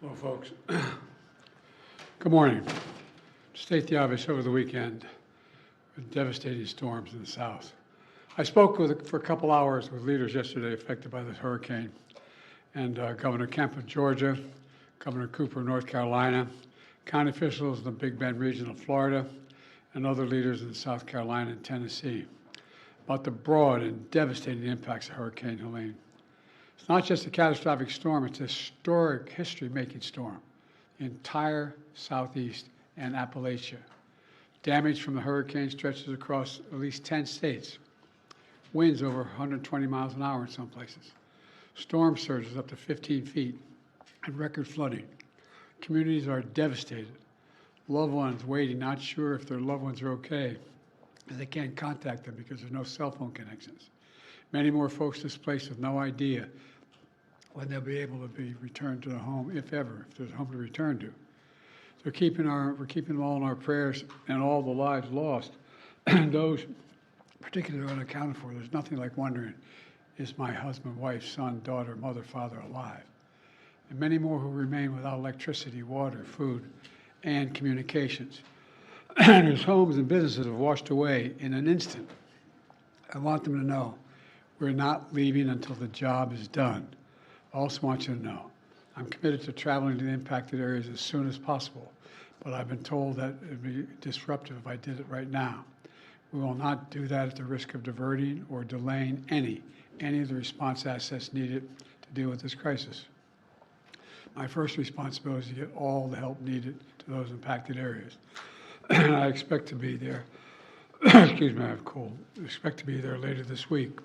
Hello, folks. Good morning. To state the obvious, over the weekend, with devastating storms in the South. I spoke for a couple hours with leaders yesterday affected by this hurricane, and Governor Kemp of Georgia, Governor Cooper of North Carolina, county officials in the Big Bend region of Florida, and other leaders in South Carolina and Tennessee about the broad and devastating impacts of Hurricane Helene. It's not just a catastrophic storm, it's a historic, history-making storm. The entire Southeast and Appalachia. Damage from the hurricane stretches across at least 10 states. Winds over 120 miles an hour in some places. Storm surges up to 15 feet and record flooding. Communities are devastated. Loved ones waiting, not sure if their loved ones are okay, and they can't contact them because there's no cell phone connections. Many more folks displaced with no idea when they'll be able to be returned to the home, if ever, if there's a home to return to. So we're keeping them all in our prayers, and all the lives lost, and those particularly unaccounted for. There's nothing like wondering, is my husband, wife, son, daughter, mother, father alive? And many more who remain without electricity, water, food, and communications, and whose homes and businesses have washed away in an instant. I want them to know we're not leaving until the job is done. I also want you to know I'm committed to traveling to the impacted areas as soon as possible, but I've been told that it would be disruptive if I did it right now. We will not do that at the risk of diverting or delaying any of the response assets needed to deal with this crisis. My first responsibility is to get all the help needed to those impacted areas. And I expect to be there. Excuse me, I have a cold. I expect to be there later this week.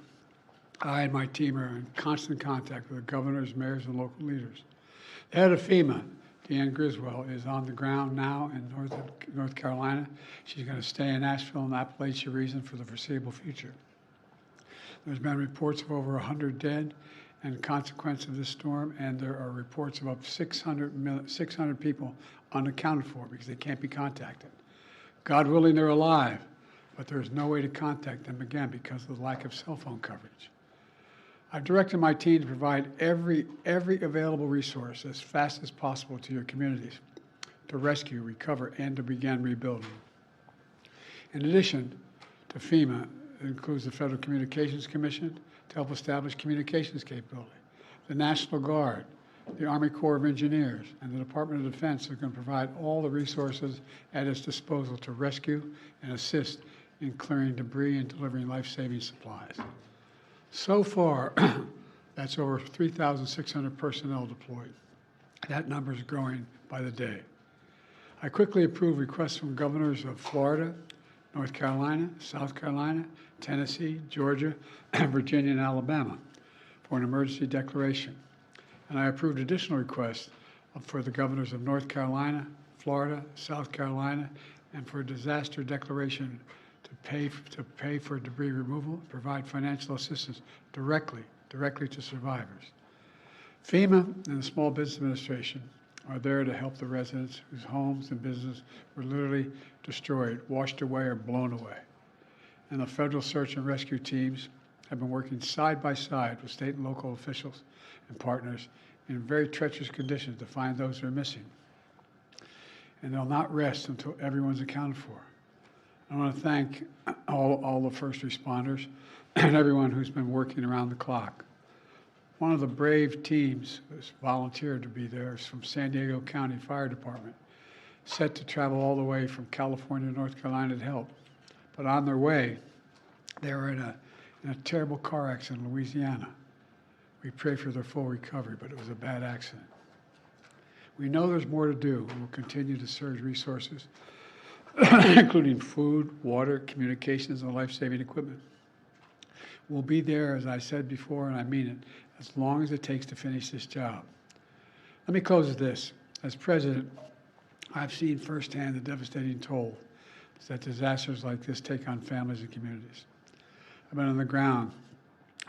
I and my team are in constant contact with the governors, mayors, and local leaders. The head of FEMA, Deanne Griswold, is on the ground now in North Carolina. She's going to stay in Asheville and Appalachia region for the foreseeable future. There's been reports of over 100 dead and consequence of this storm, and there are reports of up to 600 people unaccounted for because they can't be contacted. God willing, they're alive, but there's no way to contact them again because of the lack of cell phone coverage. I've directed my team to provide every available resource as fast as possible to your communities to rescue, recover, and to begin rebuilding. In addition to FEMA, it includes the Federal Communications Commission to help establish communications capability, the National Guard, the Army Corps of Engineers, and the Department of Defense are going to provide all the resources at its disposal to rescue and assist in clearing debris and delivering life-saving supplies. So far, that's over 3,600 personnel deployed. That number is growing by the day. I quickly approved requests from governors of Florida, North Carolina, South Carolina, Tennessee, Georgia, Virginia, and Alabama for an emergency declaration. And I approved additional requests for the governors of North Carolina, Florida, South Carolina, and for a disaster declaration to pay for debris removal, provide financial assistance directly to survivors. FEMA and the Small Business Administration are there to help the residents whose homes and businesses were literally destroyed, washed away, or blown away. And the federal search and rescue teams have been working side by side with state and local officials and partners in very treacherous conditions to find those who are missing. And they'll not rest until everyone's accounted for. I want to thank all the first responders and everyone who's been working around the clock. One of the brave teams who's volunteered to be there is from San Diego County Fire Department, set to travel all the way from California to North Carolina to help. But on their way, they were in a terrible car accident in Louisiana. We pray for their full recovery, but it was a bad accident. We know there's more to do, and we'll continue to surge resources, including food, water, communications, and life-saving equipment. We'll be there, as I said before, and I mean it, as long as it takes to finish this job. Let me close with this. As president, I've seen firsthand the devastating toll that disasters like this take on families and communities. I've been on the ground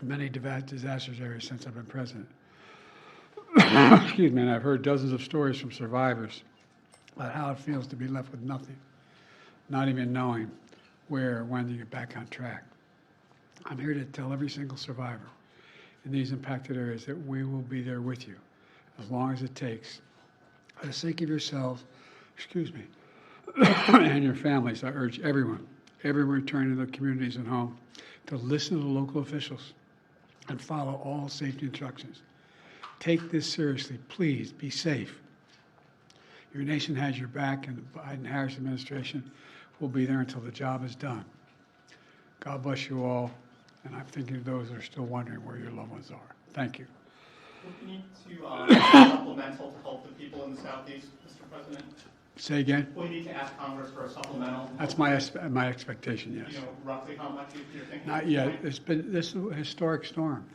in many disaster areas since I've been president. Excuse me, and I've heard dozens of stories from survivors about how it feels to be left with nothing, not even knowing where or when to get back on track. I'm here to tell every single survivor in these impacted areas that we will be there with you as long as it takes For the sake of yourselves, and your families, I urge everyone returning to the communities and home to listen to the local officials and follow all safety instructions. Take this seriously. Please be safe. Your nation has your back, and the Biden-Harris administration will be there until the job is done. God bless you all, and I'm thinking of those that are still wondering where your loved ones are. Thank you. We need to supplemental to help the people in the Southeast, Mr. President. Say again? We need to ask Congress for a supplemental. That's my expectation, yes. You know, roughly how much you're thinking? Not yet. This is a historic storm.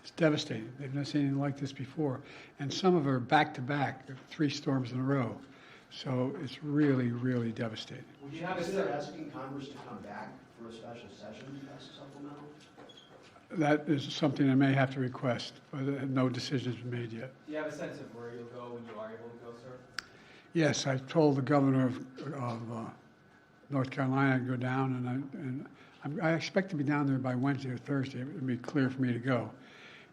It's devastating. They've never seen anything like this before. And some of them are back-to-back, 3 storms in a row. So it's really, really devastating. Would you consider asking Congress to come back for a special session to pass a supplemental? That is something I may have to request, but no decision has been made yet. Do you have a sense of where you'll go when you are able to go, sir? Yes, I told the governor of North Carolina to go down, and I expect to be down there by Wednesday or Thursday. It would be clear for me to go.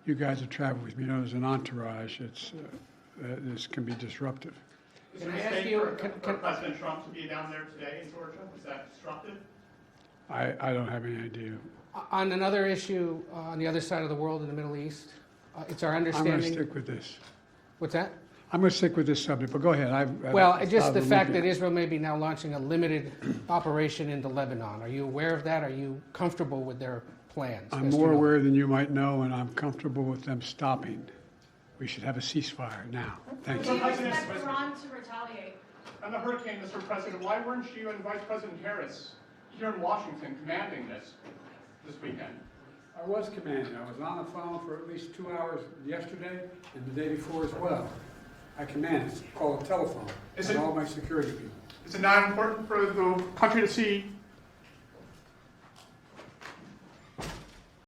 You guys have traveled with me. You know, there's an entourage. This can be disruptive. Is it a mistake for President Trump to be down there today in Georgia? Is that disruptive? I don't have any idea. On another issue, on the other side of the world in the Middle East, it's our I'm understanding. going to stick with this. What's that? I'm going to stick with this subject, but go ahead. Well, just the fact that Israel may be now launching a limited operation into Lebanon. Are you aware of that? Are you comfortable with their plans? I'm more aware than you might know, and I'm comfortable with them stopping. We should have a ceasefire now. Thank Do you. you expect Iran to retaliate? On the hurricane, Mr. President, why weren't you and Vice President Harris here in Washington commanding this weekend? I was commanding. I was on the phone for at least 2 hours yesterday and the day before as well. I commanded. Call a telephone. Is and it- all my security people. Is it not important for the country to see